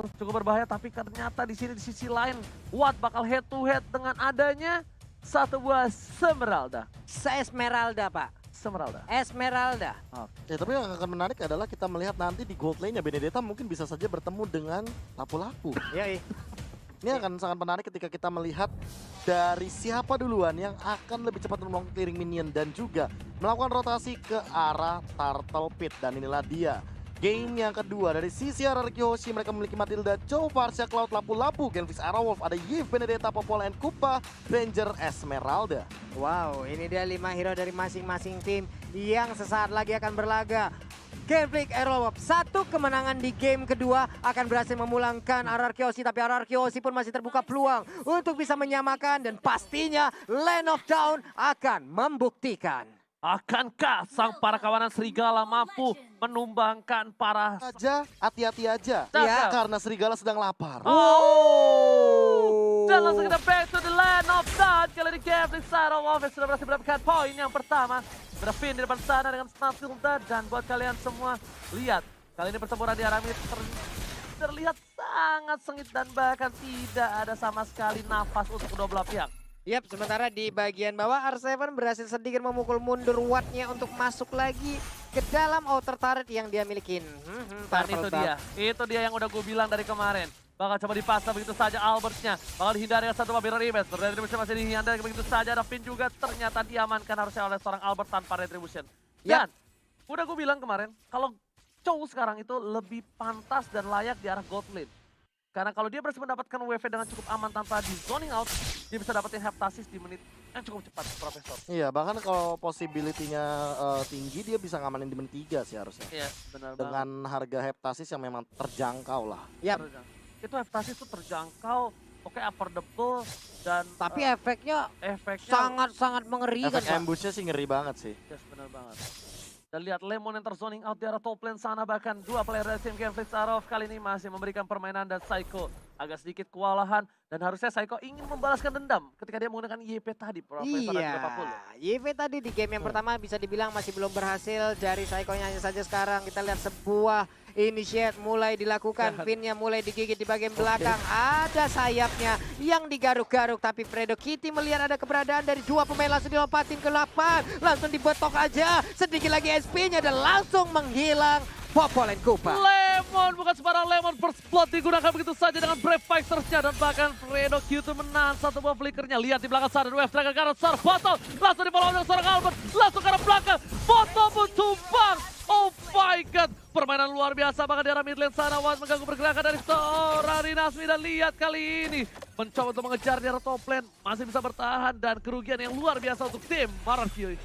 cukup berbahaya, tapi ternyata di sini di sisi lain Watt bakal head to head dengan adanya satu buah Esmeralda. Esmeralda, Pak. Esmeralda. Esmeralda. Ya, tapi yang akan menarik adalah kita melihat nanti di gold lane-nya Benedetta mungkin bisa saja bertemu dengan Lapu-Lapu. Iya, Ini akan sangat menarik ketika kita melihat dari siapa duluan yang akan lebih cepat menolong clearing minion dan juga melakukan rotasi ke arah Turtle Pit. Dan inilah dia game yang kedua dari sisi RRQ Hoshi. Mereka memiliki Matilda, Chow, Varsha, Cloud, Lapu-Lapu, Genfix, Arrowwolf, ada Yves, Benedetta, Popol, and Kupa, Ranger, Esmeralda. Wow, ini dia 5 hero dari masing-masing tim yang sesaat lagi akan berlaga. Genflix, Arrowwolf, satu kemenangan di game kedua akan berhasil memulangkan RRQ Hoshi, tapi RRQ Hoshi pun masih terbuka peluang untuk bisa menyamakan dan pastinya Land of Dawn akan membuktikan. Akankah sang para kawanan serigala mampu menumbangkan para... Hati-hati aja, Ya. karena serigala sedang lapar. Dan langsung kita back to the Land of Dawn. Kali ini Genflix, Arrowwolf sudah berhasil mendapatkan poin yang pertama. Berfin di depan sana dengan Matilda, dan buat kalian semua lihat kali ini pertempuran di Aramid terlihat sangat sengit dan bahkan tidak ada sama sekali nafas untuk kedua belah pihak. Yap, sementara di bagian bawah R7 berhasil sedikit memukul mundur Wattnya untuk masuk lagi ke dalam outer turret yang dia milikin. Dan itu dia yang udah gue bilang dari kemarin. Bakal coba dipaksa begitu saja Albertnya. Bakal dihindari oleh satu Mirror Image. Retribution masih dihindari begitu saja. Ada Finn juga ternyata diamankan harusnya oleh seorang Albert tanpa Retribution. Dan udah gue bilang kemarin, kalau Chow sekarang itu lebih pantas dan layak di arah gold lane. Karena kalau dia berhasil mendapatkan WV dengan cukup aman tanpa di zoning out, dia bisa dapetin Heptasis di menit yang cukup cepat, Profesor. Iya, bahkan kalau possibility-nya tinggi, dia bisa ngamanin di menit 3 sih harusnya. Iya, benar banget. Dengan harga Heptasis yang memang terjangkau lah. Yap. Itu Heptasis tuh terjangkau, oke, affordable, dan Tapi efeknya efeknya sangat mengerikan, Efek Pak. ambushnya sih ngeri banget sih. yes, benar banget. Dan lihat Lemon yang terzoning out di arah top lane sana, bahkan dua player dari tim Genflix Arrowwolf kali ini masih memberikan permainan, dan Psycho agak sedikit kewalahan, dan harusnya Psycho ingin membalaskan dendam ketika dia menggunakan YP tadi, Profesor dan juga Papul. YV tadi di game yang pertama bisa dibilang masih belum berhasil. Dari Psycho-nya hanya saja sekarang kita lihat sebuah initiate mulai dilakukan. Finn-nya mulai digigit di bagian belakang. Ada sayapnya yang digaruk-garuk, tapi Fredo Kitty melihat ada keberadaan dari dua pemain, langsung dilompatin ke lapan. Langsung dibetok aja, sedikit lagi SP-nya dan langsung menghilang. Popol and Kupa. Lemon, bukan sembarang Lemon, first blood digunakan begitu saja dengan Brave Fighters-nya, dan bahkan Fredo Q2 menahan satu buah flickernya. Lihat di belakang sana, Wave Dragon Garot, seorang Botol, langsung di-follow oleh seorang Albert, langsung ke arah belakang, Botol pun tumbang. Oh my god, permainan luar biasa bahkan di arah mid lane sana. Watt mengganggu pergerakan dari seorang Rinasmi, dan lihat kali ini mencoba untuk mengejar di arah top lane, masih bisa bertahan, dan kerugian yang luar biasa untuk tim RRQ.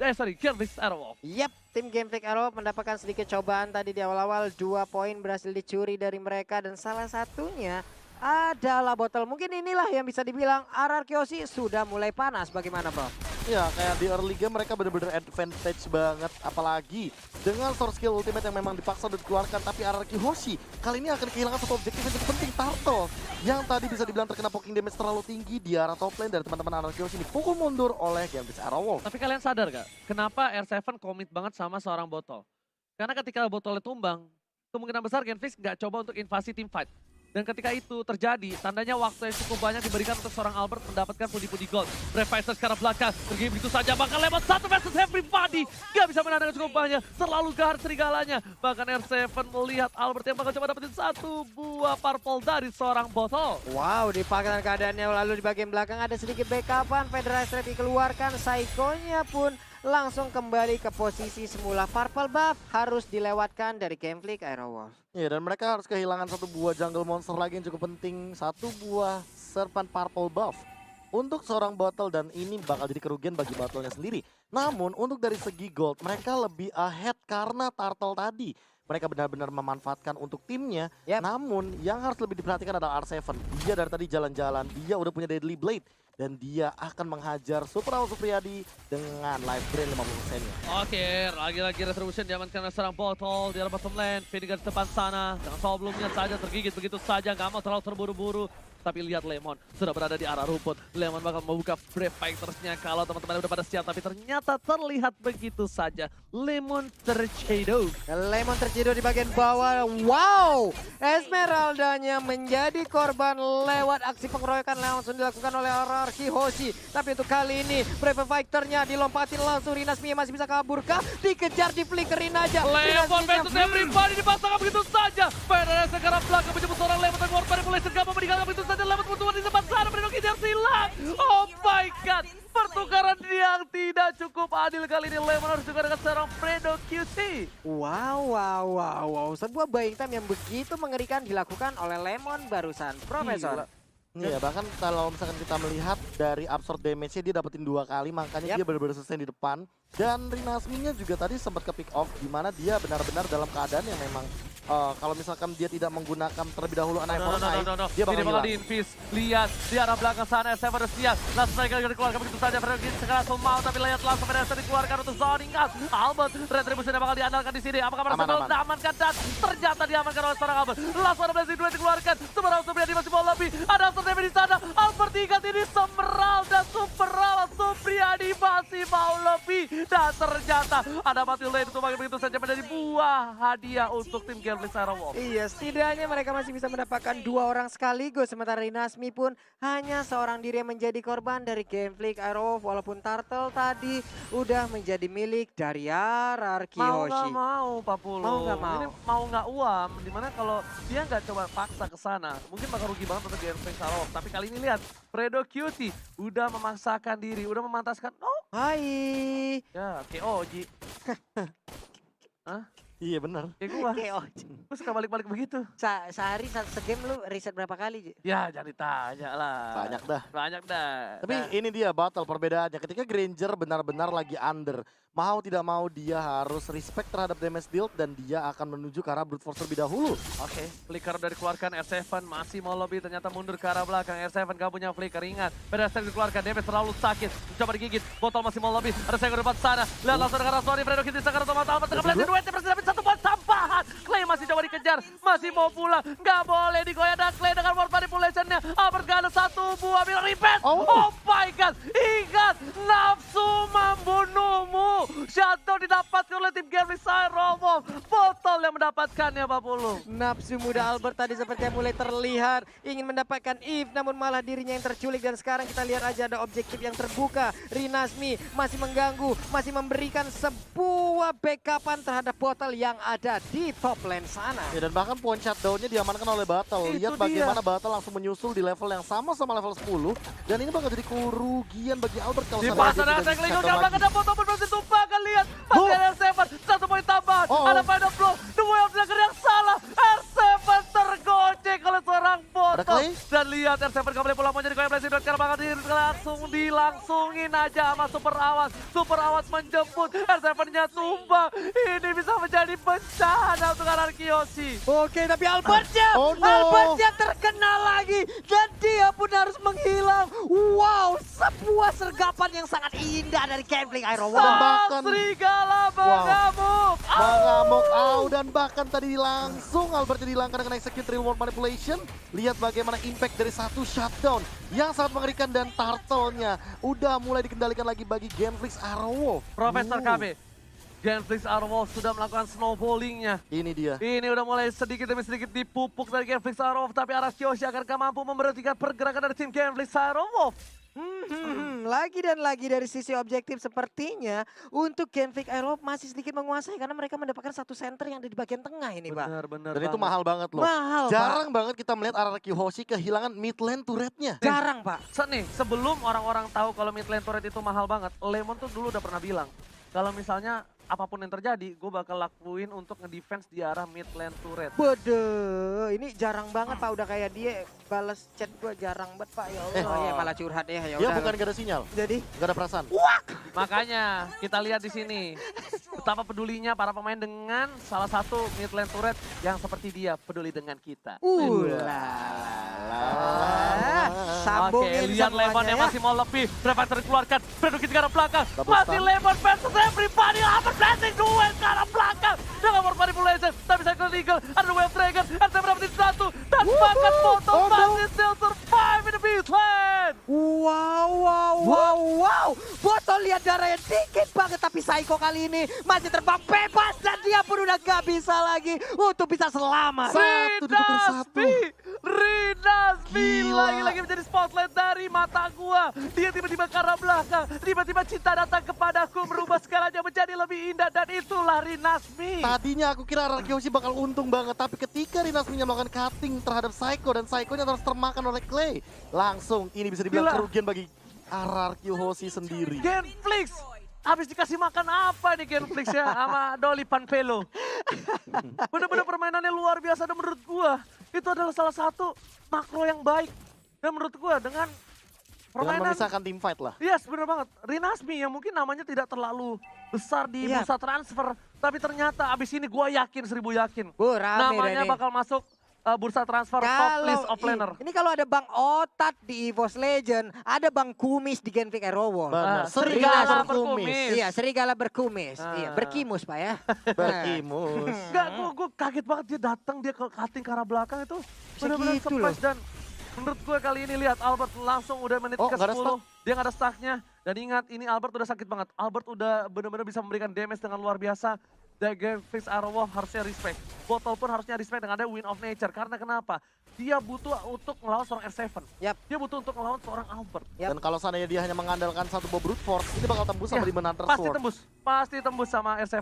Genflix Arrowwolf. Yap, tim Genflix Arrowwolf mendapatkan sedikit cobaan tadi di awal-awal. 2 poin berhasil dicuri dari mereka, dan salah satunya adalah botol. Mungkin inilah yang bisa dibilang RRQ Hoshi sudah mulai panas. Bagaimana, Bro? Ya, kayak di early game mereka bener-bener advantage banget. Apalagi dengan source skill ultimate yang memang dipaksa udah dikeluarkan. Tapi RRQ Hoshi kali ini akan kehilangan satu objektif yang cukup penting, Turtle. Yang tadi bisa dibilang terkena poking damage terlalu tinggi di arah top lane dari teman-teman RRQ Hoshi. Dipukul mundur oleh Genflix Arrowwolf. Tapi kalian sadar gak, kenapa R7 komit banget sama seorang botol? Karena ketika botolnya tumbang, kemungkinan besar Genflix gak coba untuk invasi team fight. Dan ketika itu terjadi, tandanya waktu yang cukup banyak diberikan untuk seorang Albert mendapatkan pundi-pundi gold. Brave Fighters sekarang belakang, pergi begitu saja, bakal lewat satu versus everybody. Gak bisa menang dengan cukup banyak, terlalu gahar serigalanya. Bahkan R7 melihat Albert yang bakal coba dapetin satu buah purple dari seorang botol. Wow, dipakaikan keadaannya, lalu di bagian belakang ada sedikit backupan. Federal Strike dikeluarkan, Psycho-nya pun langsung kembali ke posisi semula. Purple buff harus dilewatkan dari Genflix Arrowwolf. Ya, dan mereka harus kehilangan satu buah jungle monster lagi yang cukup penting. Satu buah Serpent Purple buff untuk seorang botol, dan ini bakal jadi kerugian bagi botolnya sendiri. Namun untuk dari segi gold mereka lebih ahead karena Turtle tadi. Mereka benar-benar memanfaatkan untuk timnya. Namun yang harus lebih diperhatikan adalah R7. Dia dari tadi jalan-jalan, dia udah punya Deadly Blade. Dan dia akan menghajar Super Awal Supriyadi dengan life drain 50%-nya. Oke, lagi-lagi Retribution diamankan oleh seorang botol di arah bottom lane. Finn di depan sana, dengan sebelumnya saja tergigit begitu saja, nggak mau terlalu terburu-buru. Tapi lihat Lemon sudah berada di arah rumput. Lemon bakal membuka Brave Fighters-nya kalau teman-teman udah pada siap. Tapi ternyata terlihat begitu saja. Lemon tercedo. Lemon terjatuh di bagian bawah. Wow, Esmeraldanya menjadi korban lewat aksi pengeroyokan yang langsung dilakukan oleh RRQ Hoshi. Tapi untuk kali ini Brave Fighter-nya dilompatin langsung. Rinasmi masih bisa kaburkah? Dikejar di flickerin aja. Lemon versus everybody dipasangkan begitu saja. Federer sekarang belakang menjemput seorang Lemon. Tapi Warp Manipulation gak mau meninggalkan begitu saja. Lemon kebetulan di tempat sana. Breno Kijar silang. Oh my god. Pertukaran yang tidak cukup adil kali ini. Lemon harus juga dengan seorang Breno QT. Wow. Sebuah buying time yang begitu mengerikan dilakukan oleh Lemon barusan. Profesor. Iya, bahkan kalau misalkan kita melihat dari absorb damage-nya dia dapetin 2 kali, makanya dia benar-benar sustain di depan. Dan Rinasminya juga tadi sempat ke pick off, di mana dia benar-benar dalam keadaan yang memang kalau misalkan dia tidak menggunakan terlebih dahulu Anai dia bakal hilang. Diinvis. Lihat di arah belakang sana SM harus siap. Langsung mereka dikeluarkan begitu saja. Fredrik sekarang mau tapi lihat langsung Federer dikeluarkan untuk zoning out. Albert retribution yang bakal diandalkan di sini. Apakah merasa diamankan dan ternyata diamankan oleh seorang Albert. Langsung ada Blazing Duet dikeluarkan. Sebenarnya Supriyadi masih mau lebih. Ada Astro di sana. Albert tingkat ini Semeral dan Superal. Supriyadi masih mau lebih. Dan ternyata ada mati lane untuk begitu saja menjadi buah hadiah untuk tim Gameplay Aerowolf. Iya, setidaknya mereka masih bisa mendapatkan 2 orang sekaligus. Sementara Rinasmi pun hanya seorang diri yang menjadi korban dari Gameplay Aerowolf. Walaupun Turtle tadi udah menjadi milik dari RRQ Mau Hoshi. nggak mau, Papulu. Mau nggak mau. Ini mau nggak uam. Dimana kalau dia nggak coba paksa ke sana, mungkin bakal rugi banget untuk Gameplay Aerowolf. Tapi kali ini lihat, Fredo Cutie udah memaksakan diri, udah memantaskan. Oh, Hai. ya KO, Ji. Hah? Iya benar. Kayak gua. KO. Gue suka balik-balik begitu. Sehari segame lu riset berapa kali, Ji? Ya, jangan ditanya lah. Banyak dah. Banyak dah. Tapi ini dia battle perbedaannya. Ketika Granger benar-benar lagi under, mau tidak mau dia harus respect terhadap damage dealt dan dia akan menuju ke arah brute force terlebih dahulu. Oke, flicker udah dikeluarkan, R7 masih mau lobby, ternyata mundur ke arah belakang. R7 gak punya flicker, ingat. Pedastar dikeluarkan, damage terlalu sakit. Coba digigit, botol masih mau lobby. Ada saya ke depan sana, lihat langsung ke arah Sony. Fredo Kitty sekarang otomatis Albert tengah Blazing Duet, masih dapat 1 poin tambahan. Clay masih coba dikejar, masih mau pulang. Gak boleh digoyah dan Clay dengan Warp Manipulation-nya. Albert gak ada 1 buah bill repair. Oh my god, ingat, nafsu membunuhmu. Shadow didapatkan oleh tim Gameplay Aerowolf. Botol yang mendapatkannya, Pak Pulu. Nafsu muda Albert tadi sepertinya mulai terlihat. Ingin mendapatkan Eve, namun malah dirinya yang terculik. Dan sekarang kita lihat aja ada objektif yang terbuka. Rinasmi masih mengganggu, masih memberikan sebuah backupan terhadap botol yang ada di top lane sana. Ya, dan bahkan poin shutdown-nya diamankan oleh Battle. Lihat bagaimana Battle langsung menyusul di level yang sama level 10. Dan ini bakal jadi kerugian bagi Albert kalau Di sampai pasar dia ada tidak Klingel, shutdown yang belakang lagi. ada botol pun masih tumpahkan. Lihat, masih ada R7, 1 poin tambahan. Ada final blow, the way of Dagger yang salah. R7 tergocek oleh seorang botol. Dan lihat R7 gak boleh pulang menjadi goyang Blazing Duet. Karena bakal langsung dilangsungin aja sama Super Awas. Super Awas menjemput, R7-nya tumbang. Ini bisa menjadi bencana untuk RRQ Hoshi. Oke, tapi Albertnya, Albertnya terkena lagi. Dan dia pun harus menghilang. Wow, sebuah sergapan yang sangat indah dari Gameplay Aerowolf. bahkan- Serigala mengamuk. Mengamuk dan bahkan tadi langsung Albertnya dihilangkan dengan execute reward manipulation. Lihat bagaimana impact dari 1 shutdown yang sangat mengerikan dan turtle-nya udah mulai dikendalikan lagi bagi Gameplay Aerowolf. Profesor KB, Gameplay Aerowolf sudah melakukan snowballingnya. Ini dia. Ini udah mulai sedikit demi sedikit dipupuk dari Gameplay Aerowolf, tapi RRQ Hoshi akan mampu memberhentikan pergerakan dari tim Gameplay Aerowolf. Lagi dan lagi dari sisi objektif sepertinya untuk Gameplay Aerowolf masih sedikit menguasai karena mereka mendapatkan 1 center yang ada di bagian tengah ini, Pak. Benar-benar. Dan itu mahal banget loh. Mahal, Jarang banget kita melihat RRQ Hoshi kehilangan mid lane turret-nya. Jarang, Pak. Nih, sebelum orang-orang tahu kalau mid lane turret itu mahal banget, Lemon tuh dulu udah pernah bilang, kalau misalnya apapun yang terjadi, gue bakal lakuin untuk ngedefense di arah mid lane turret. Bode, ini jarang banget Pak, udah kayak dia balas chat gue jarang banget Pak, ya Allah. Oh iya malah curhat ya, ya Dia udah. bukan gak ada sinyal, Jadi gak ada perasaan. Makanya kita lihat di sini betapa pedulinya para pemain dengan salah satu mid lane turret yang seperti dia peduli dengan kita. Sambungin Oke, lihat semuanya Lemon yang ya. masih mau lebih. Prefactor dikeluarkan, Predukit ke arah belakang. Double Masih stun. Lemon versus everybody. Albert Blazing Duel ke arah belakang. Dengan Warp Manipulation, tapi Cycle Eagle, ada Wave Dragon, ada dapetin 1. Dan bahkan Botol masih still survive. mid lane. Wow. Botol lihat darahnya dikit banget, tapi Saiko kali ini masih terbang bebas dan dia pun udah gak bisa lagi untuk bisa selamat. Satu ditukar satu. Rinasmi Gila. lagi-lagi menjadi spotlight dari mata gua. Dia tiba-tiba ke arah belakang, tiba-tiba cinta datang kepadaku, merubah segalanya menjadi lebih indah, dan itulah Rinasmi. Tadinya aku kira Ararkyoshi bakal untung banget, tapi ketika Rinasminya melakukan cutting terhadap Psycho dan Psycho-nya terus termakan oleh Clay, langsung ini bisa dibilang Gila. kerugian bagi Ararkyoshi sendiri. Genflix, habis dikasih makan apa nih Genflix ya sama Dolly Panpelo. Bener-bener permainannya luar biasa, dan menurut gua itu adalah salah satu makro yang baik. Dan menurut gua dengan Dengan permainan, memisahkan tim fight lah. yes bener banget, Rinasmi yang mungkin namanya tidak terlalu besar di Iya. bursa transfer, tapi ternyata abis ini gua yakin, 1000 yakin. Rame Namanya deh bakal masuk bursa transfer top list of laner. Ini kalau ada Bang Otat di EVOS Legend, ada Bang Kumis di Genflix Arrowwolf. Benar. Serigala Serigala berkumis. berkumis. Iya, serigala berkumis. Ah. Iya, berkimus Pak ya. Berkimus. Enggak, gue kaget banget dia datang, dia ke cutting ke arah belakang itu benar-benar Segitu surprise. Dan menurut gue kali ini lihat Albert langsung udah menit Oh, ke nggak ada 10, dia nggak ada stucknya. Dan ingat ini Albert udah sakit banget, Albert udah benar-benar bisa memberikan damage dengan luar biasa. Dan Genflix Arrowwolf harusnya respect, Botol pun harusnya respect dengan ada Win of Nature. Karena kenapa? Dia butuh untuk melawan seorang R7. Yap. Dia butuh untuk melawan seorang Albert. Yap. Dan kalau seandainya dia hanya mengandalkan satu Bob Brute Force, ini bakal tembus sama Ya, Demon Hunter pasti Sword. tembus sama R7.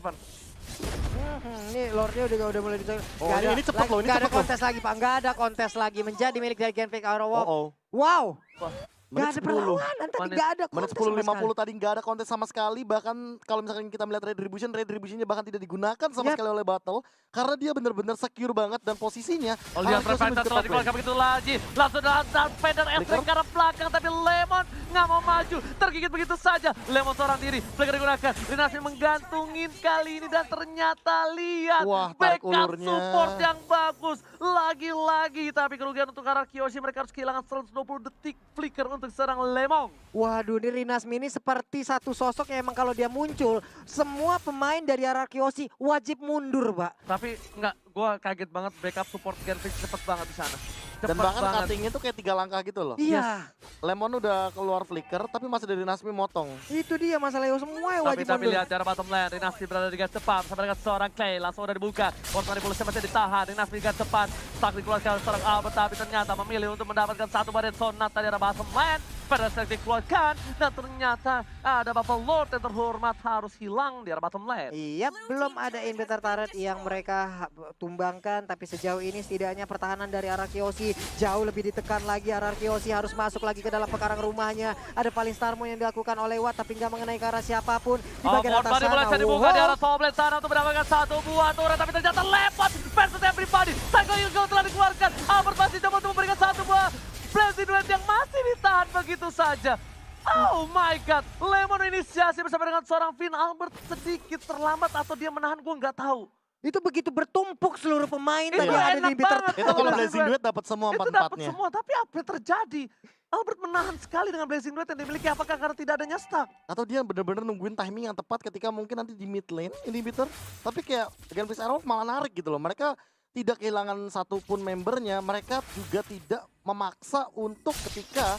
Ini Lordnya udah mulai dicari. Oh, ini cepet loh, ini Nggak ada cepet loh. kontes lagi Pak, nggak ada kontes lagi. Menjadi milik dari Genflix Arrowwolf. Oh, Wow, Wah, nggak menit ada 10. perlawanan tadi, Menit- nggak ada Menit kontes sama 10.50 sekali. tadi nggak ada kontes sama sekali. Bahkan kalau misalkan kita melihat retribution-nya bahkan tidak digunakan sama Yap. sekali oleh Battle. Karena dia benar-benar secure banget dan posisinya. Oh lihat Ararkyoshi Revital menuju telah top lane. dikeluarkan begitu lagi. Langsung Dark Vader efek ke arah belakang, tapi Lemon nggak mau maju. Tergigit begitu saja. Lemon seorang diri, flicker digunakan. Rinasmi menggantungin kali ini, dan ternyata lihat Wah, tarik backup ulurnya. support yang bagus. Lagi-lagi, tapi kerugian untuk Ararkyoshi, mereka harus kehilangan 120 detik flicker untuk serang Lemon. Waduh, ini Rinasmi ini seperti satu sosok yang emang kalau dia muncul, semua pemain dari Ararkyoshi wajib mundur, Pak. Tapi enggak, gue kaget banget backup support Genflix cepet banget di sana. Dan Cepet bahkan banget. cuttingnya tuh kayak 3 langkah gitu loh. Iya, Lemon udah keluar flicker tapi masih dari Nasmi motong. itu dia masalahnya, semua yang wajib Tapi mundur. lihat cara bottom lane, Rinasmi berada di garis depan bersama dengan seorang Clay, langsung udah dibuka. Portal manipulasi masih ditahan, Rinasmi di garis depan. Stuck dikeluarkan oleh seorang Albert, tapi ternyata memilih untuk mendapatkan satu badan sonat dari arah bottom lane. Pada saat dikeluarkan, dan ternyata ada Bapak Lord yang terhormat harus hilang di arah bottom lane. Iya, belum ada inventor turret yang mereka tumbangkan, tapi sejauh ini setidaknya pertahanan dari Ararkyoshi jauh lebih ditekan lagi. Ararkyoshi harus masuk lagi ke dalam pekarang rumahnya. Ada paling Starmo yang dilakukan oleh Watt, tapi nggak mengenai ke arah siapapun di bagian atas Body mulai sana. dibuka di arah top lane sana untuk mendapatkan satu buah turret, tapi ternyata lewat versus everybody. Psycho Ilgo telah dikeluarkan, Albert masih coba untuk memberikan satu buah Blazing Duet yang masih ditahan begitu saja. Oh my god, Lemon inisiasi bersama dengan seorang Finn. Albert sedikit terlambat atau dia menahan, gue nggak tahu. Itu begitu bertumpuk seluruh pemain Itu tadi yang ada enak di Bitter. banget. Itu kalau Blazing Blazing Duet. Duet dapat semua Itu dapat empat-empatnya. semua, tapi apa yang terjadi? Albert menahan sekali dengan Blazing Duet yang dimiliki, apakah karena tidak adanya stuck? Atau dia bener-bener nungguin timing yang tepat ketika mungkin nanti di mid lane inhibitor. Tapi kayak Genflix Arrowwolf malah narik gitu loh. Mereka tidak kehilangan satupun membernya. Mereka juga tidak memaksa untuk ketika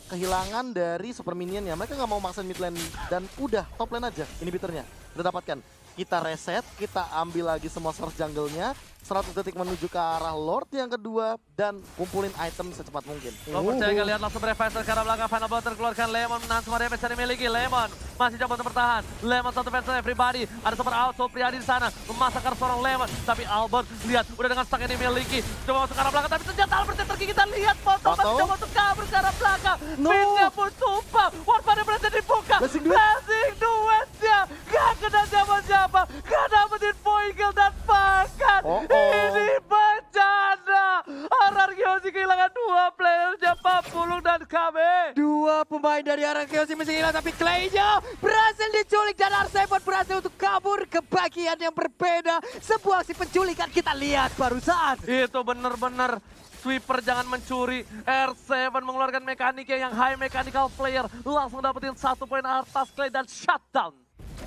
kehilangan dari super minionnya. Mereka nggak mau maksa mid lane dan udah top lane aja inhibitornya. Udah dapatkan. Kita reset, kita ambil lagi semua source jungle-nya. 100 detik menuju ke arah Lord yang kedua dan kumpulin item secepat mungkin. Lo percaya nggak, lihat langsung Revival ke arah belakang, Final Blotter keluarkan Lemon, menahan semua damage yang dimiliki. Lemon masih coba untuk bertahan. Lemon satu fans everybody, ada super out, Sopriadi di sana memasakkan seorang Lemon. Tapi Albert lihat udah dengan stack yang dimiliki, coba masuk ke arah belakang, tapi ternyata Albert yang tergigit. Kita lihat foto masih coba untuk kabur ke arah belakang. Pinnya pun tumpah, Warfare berhasil dibuka. Blazing Duet. Blazing Duetnya gak kena siapa-siapa, gak dapetin point kill dan bahkan ini bencana. Ararkyoshi kehilangan dua playernya, Papulung dan KB. Dua pemain dari Ararkyoshi masih hilang, tapi Clay-nya berhasil diculik dan R7 berhasil untuk kabur ke bagian yang berbeda. Sebuah aksi penculikan kita lihat barusan. Itu bener-bener sweeper jangan mencuri. R7 mengeluarkan mekaniknya yang high mechanical player. Langsung dapetin 1 poin atas Clay dan shutdown.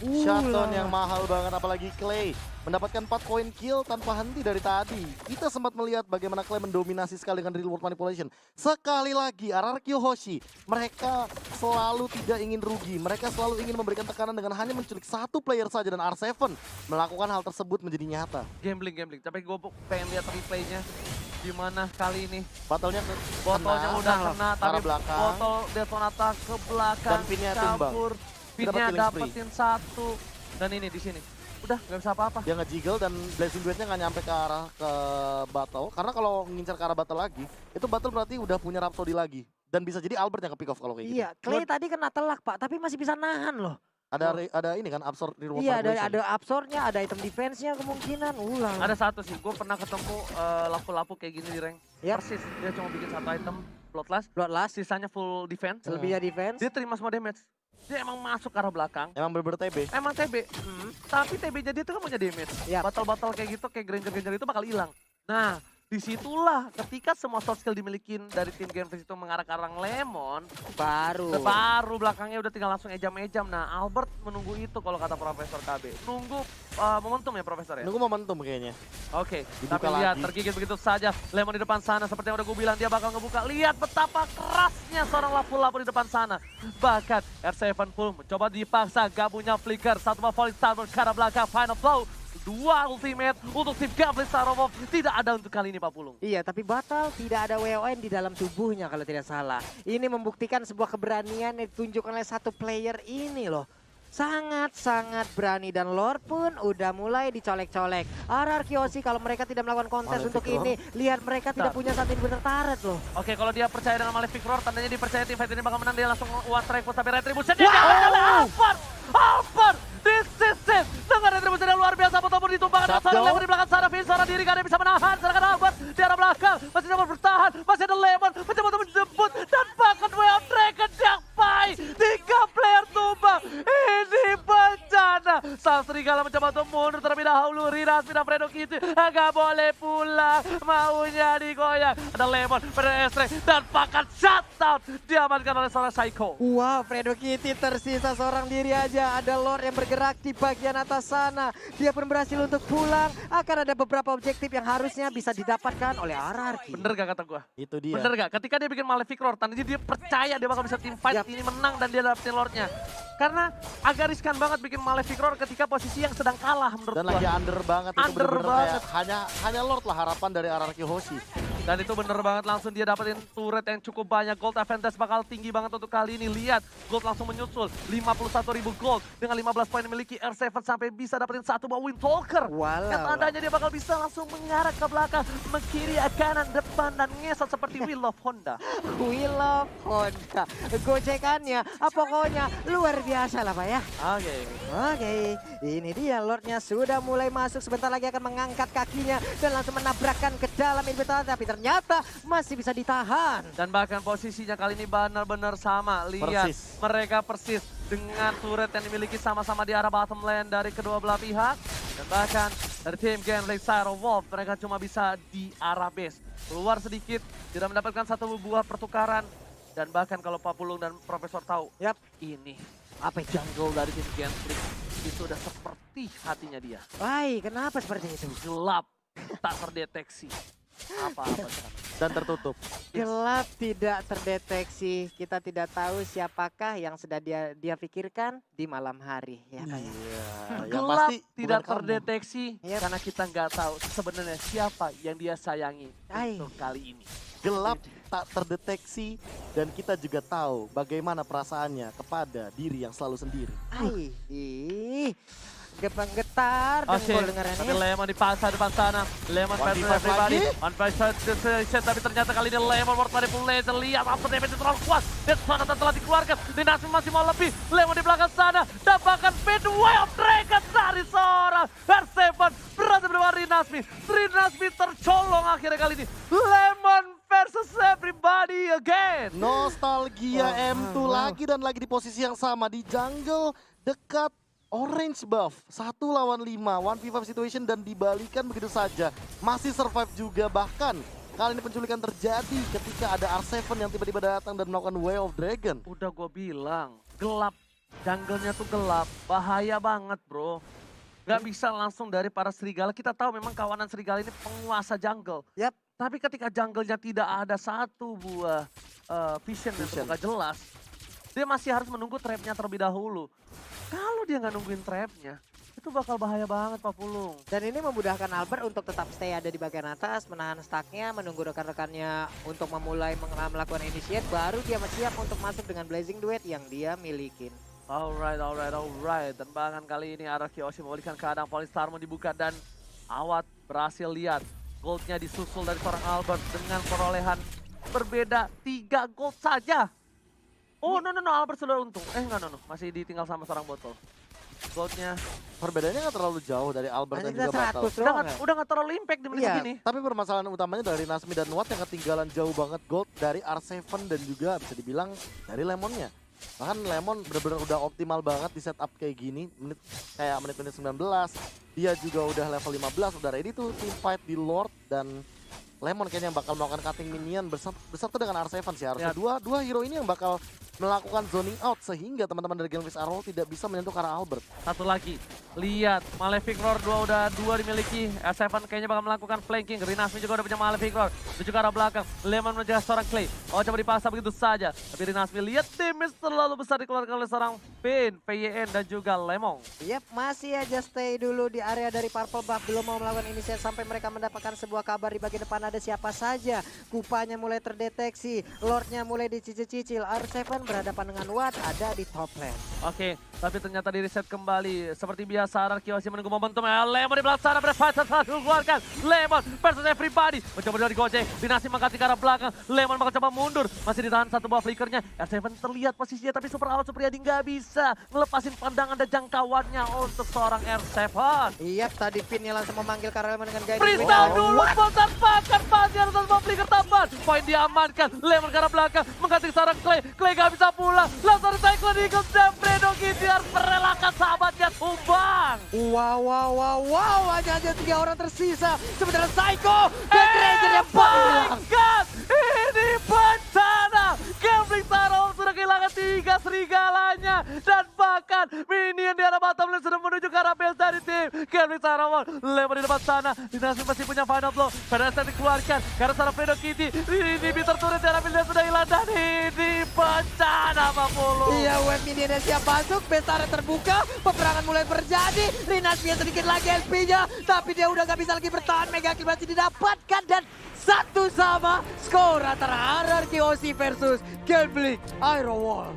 Shutdown yang mahal banget, apalagi Clay mendapatkan 4 poin kill tanpa henti dari tadi. Kita sempat melihat bagaimana Clay mendominasi sekali dengan real world manipulation. Sekali lagi RRQ Hoshi, mereka selalu tidak ingin rugi. Mereka selalu ingin memberikan tekanan dengan hanya menculik satu player saja, dan R7 melakukan hal tersebut menjadi nyata. Gambling. Tapi gue pengen lihat replaynya. Gimana kali ini? Botolnya Botolnya udah kena, tapi belakang. botol Detonata ke belakang. Dan pinnya tumbang. Kabur. Pinnya Dapat killing spree. dapetin satu. Dan ini di sini. Udah nggak bisa apa-apa. Dia nge-jiggle dan Blazing Blade-nya nggak nyampe ke arah ke Battle. Karena kalau ngincar ke arah Battle lagi, itu Battle berarti udah punya Rhapsody lagi. Dan bisa jadi Albert yang ke pick off kalau kayak gitu. Iya, Clay tadi kena telak Pak, tapi masih bisa nahan loh. Ada ini kan absorb reward Iya, manipulation. ada absornya, ada item defense-nya kemungkinan. Ulang. Ada satu sih, gue pernah ketemu lapu-lapu kayak gini di rank. Yap. Persis, dia cuma bikin satu item Bloodlust, Bloodlust, sisanya full defense. selebihnya defense. Dia terima semua damage. Dia emang masuk ke arah belakang. Emang bener-bener TB. Emang TB, tapi TB-nya dia tuh kan punya damage. Yap. Batal-batal kayak gitu, kayak Granger-Granger itu bakal hilang. Nah, disitulah ketika semua soft skill dimiliki dari tim Genfresh itu mengarah ke arah Lemon, baru belakangnya udah tinggal langsung ejam-ejam. Nah, Albert menunggu itu kalau kata Profesor KB. Nunggu momentum ya Profesor ya? Nunggu momentum kayaknya. Oke, Dibuka tapi lihat lagi. tergigit begitu saja. Lemon di depan sana seperti yang udah gue bilang dia bakal ngebuka. Lihat betapa kerasnya seorang lapu-lapu di depan sana. Bahkan R7 full mencoba dipaksa, gak punya flicker. Satu volley Starboard ke arah belakang, final blow. Dua ultimate untuk tim Gambling Starov tidak ada untuk kali ini Pak Pulung. Iya, tapi Batal tidak ada WON di dalam tubuhnya kalau tidak salah. Ini membuktikan sebuah keberanian yang ditunjukkan oleh satu player ini loh. Sangat-sangat berani dan Lord pun udah mulai dicolek-colek. RRQ Hoshi kalau mereka tidak melakukan kontes untuk ini, lihat mereka tidak punya satu inhibitor turret loh. Oke, kalau dia percaya dengan Malefic Roar, tandanya dia percaya tim fight ini bakal menang. Dia langsung one strike tapi retribution dia kalah. Albert, this is it. Dengan retribution yang luar biasa, ataupun ditumpahkan seorang Lemon di belakang sana. Finn seorang diri gak ada yang bisa menahan. Sedangkan Albert di arah belakang masih coba bertahan. Masih ada Lemon mencoba untuk menjemput dan bahkan Way of Dragon Jakpai. 3 player tumbang. Ini bencana. Sang Serigala mencoba untuk mundur terlebih dahulu. Rinas pindah Fredo Kitty. Gak boleh pulang. Maunya digoyang. Ada Lemon, Fredo Estre dan bahkan shutdown. Diamankan oleh seorang Psycho. Wow, Fredo Kitty tersisa seorang diri aja. Ada Lord yang bergerak di bagian atas sana. Dia pun berhasil untuk pulang. Akan ada beberapa objektif yang harusnya bisa didapatkan oleh RRQ. Bener gak kata gua? Itu dia. Bener gak? Ketika dia bikin Malefic Roar, tandanya dia percaya dia bakal bisa team fight ini menang dan dia dapetin Lordnya. Karena agak riskan banget bikin Malefic Roar ketika posisi yang sedang kalah menurut Dan gua. lagi under banget. Itu Under bener-bener banget. kayak hanya Lord lah harapan dari RRQ Hoshi. Dan itu bener banget, langsung dia dapetin turret yang cukup banyak. Gold advantage bakal tinggi banget untuk kali ini. Lihat, Gold langsung menyusul. 51.000 Gold dengan 15 poin dimiliki R7 sampai bisa dapetin satu buah Windtalker. Yang tandanya dia bakal bisa langsung mengarah ke belakang, kiri, kanan, depan, dan ngesot seperti Wheel of Honda. Wheel of Honda. Gocekannya, pokoknya luar biasa lah Pak ya. Oke, ini dia Lordnya sudah mulai masuk. Sebentar lagi akan mengangkat kakinya dan langsung menabrakkan ke dalam inhibitor. Tapi ternyata masih bisa ditahan. Dan bahkan posisinya kali ini benar-benar sama. Lihat, mereka persis dengan turret yang dimiliki sama-sama di arah bottom lane dari kedua belah pihak. Dan bahkan dari tim Gambling Cyro Wolf, mereka cuma bisa di arah base. Keluar sedikit, tidak mendapatkan satu buah pertukaran. Dan bahkan kalau Pak Pulung dan Profesor tahu, ini apa jungle dari tim Gambling itu udah seperti hatinya dia. Wah, kenapa seperti itu? Gelap, tak terdeteksi. Apa-apa Dan tertutup. Gelap, tidak terdeteksi. Kita tidak tahu siapakah yang sudah dia pikirkan di malam hari. Ya, Kak, ya? Yang Gelap pasti tidak bukan kamu. terdeteksi karena kita nggak tahu sebenarnya siapa yang dia sayangi Hai. untuk kali ini. Gelap tak terdeteksi dan kita juga tahu bagaimana perasaannya kepada diri yang selalu sendiri. Ai, ih, getar dengkul dengarannya. Tapi Lemon dipaksa depan sana. Lemon versus 1v5 everybody. lagi. One versus tapi ternyata kali ini Lemon world manipulation. Lihat after damage terlalu kuat. Dan sana telah dikeluarkan. Dinasmi masih mau lebih. Lemon di belakang sana. Dan bahkan Way of Dragon dari seorang R7. Berhasil berdua Rinasmi. Rinasmi tercolong akhirnya kali ini. Lemon versus everybody again. Nostalgia M2 lagi dan lagi di posisi yang sama di jungle dekat orange buff. 1 lawan 5, 1v5 situation dan dibalikan begitu saja. Masih survive juga, bahkan kali ini penculikan terjadi ketika ada R7 yang tiba-tiba datang dan melakukan Way of Dragon. Udah gue bilang, gelap jungle-nya tuh gelap, bahaya banget bro. Gak bisa langsung dari para serigala, kita tahu memang kawanan serigala ini penguasa jungle. Yap. Tapi ketika jungle-nya tidak ada satu buah vision yang terbuka jelas, dia masih harus menunggu trap-nya terlebih dahulu. Kalau dia nggak nungguin trap-nya, itu bakal bahaya banget Pak Pulung. Dan ini memudahkan Albert untuk tetap stay ada di bagian atas, menahan stacknya, menunggu rekan-rekannya untuk memulai melakukan initiate, baru dia siap untuk masuk dengan Blazing Duet yang dia milikin. Alright. Dan bahkan kali ini arah Kyoshi memulihkan keadaan Polystar dibuka dan Awat berhasil lihat. Goldnya disusul dari seorang Albert dengan perolehan berbeda 3 gold saja. Oh no, Albert sudah untung. No, masih ditinggal sama seorang botol. Goldnya Perbedaannya nggak terlalu jauh dari Albert dan Hanya juga Battle. 100 doang ya? udah nggak terlalu impact di menit Iya. segini. Tapi permasalahan utamanya dari Nasmi dan Watt yang ketinggalan jauh banget gold dari R7 dan juga bisa dibilang dari Lemonnya. Bahkan Lemon benar-benar udah optimal banget di setup kayak gini, menit-menit 19. Dia juga udah level 15, udah ready tuh team fight di Lord, dan Lemon kayaknya bakal melakukan cutting minion bersatu dengan R7 sih harusnya. Ya. Dua hero ini yang bakal melakukan zoning out sehingga teman-teman dari Galvez Arrow tidak bisa menyentuh ke arah Albert. Satu lagi, lihat Malefic Roar 2 udah 2 dimiliki. R7 kayaknya bakal melakukan flanking. Rinasmi juga udah punya Malefic Roar. Menuju ke arah belakang, Lemon menjaga seorang Clay. Oh, coba dipaksa begitu saja. Tapi Rinasmi lihat damage terlalu besar dikeluarkan oleh seorang Pin, PYN dan juga Lemon. Yap, masih aja stay dulu di area dari Purple Buff. Belum mau melakukan initiate sampai mereka mendapatkan sebuah kabar di bagian depan ada siapa saja. Kupanya mulai terdeteksi, Lordnya mulai dicicil-cicil. R7 berhadapan dengan Watt ada di top lane. Oke, tapi ternyata di reset kembali. Seperti biasa, Arar Kyoshi menunggu momentum. Lemon di belakang sana, Brave Fighter selalu keluarkan. Lemon versus everybody. Mencoba dari gocek, Dinasti mengganti ke arah belakang. Lemon bakal coba mundur. Masih ditahan satu buah flickernya. R7 terlihat posisinya, tapi Super Awat Supriyadi nggak bisa ngelepasin pandangan dan jangkauannya untuk seorang R7. Iya, tadi Pinnya langsung memanggil Lemon dengan guiding. Freestyle dulu, spontan bahkan masih ada satu buah flicker tambahan. Poin diamankan, Lemon ke arah belakang. Mengganti seorang Clay. Clay nggak bisa pulang. Langsung di Cyclone Eagles dan Fredo Kitty harus merelakan sahabatnya tumbang. Wow, hanya 3 orang tersisa. Sementara Psycho dan Granger yang hilang. God, ini bencana. Gambling Sarong sudah kehilangan 3 serigalanya. Dan bahkan minion di arah bottom lane sudah menuju ke arah base dari tim Gambling Sarong. Lemon di depan sana. Dinasti masih punya final blow. Pedestal dikeluarkan karena seorang Fredo Kitty. Ini terturut di arah dia sudah hilang dan ini bencana Pak Pulu. Iya, web minionnya siap masuk, base area terbuka, peperangan mulai terjadi. Rinasmi sedikit lagi SP-nya, tapi dia udah gak bisa lagi bertahan. Mega kill masih didapatkan dan 1-1 skor antara RRQ versus Gambling Iron Wall.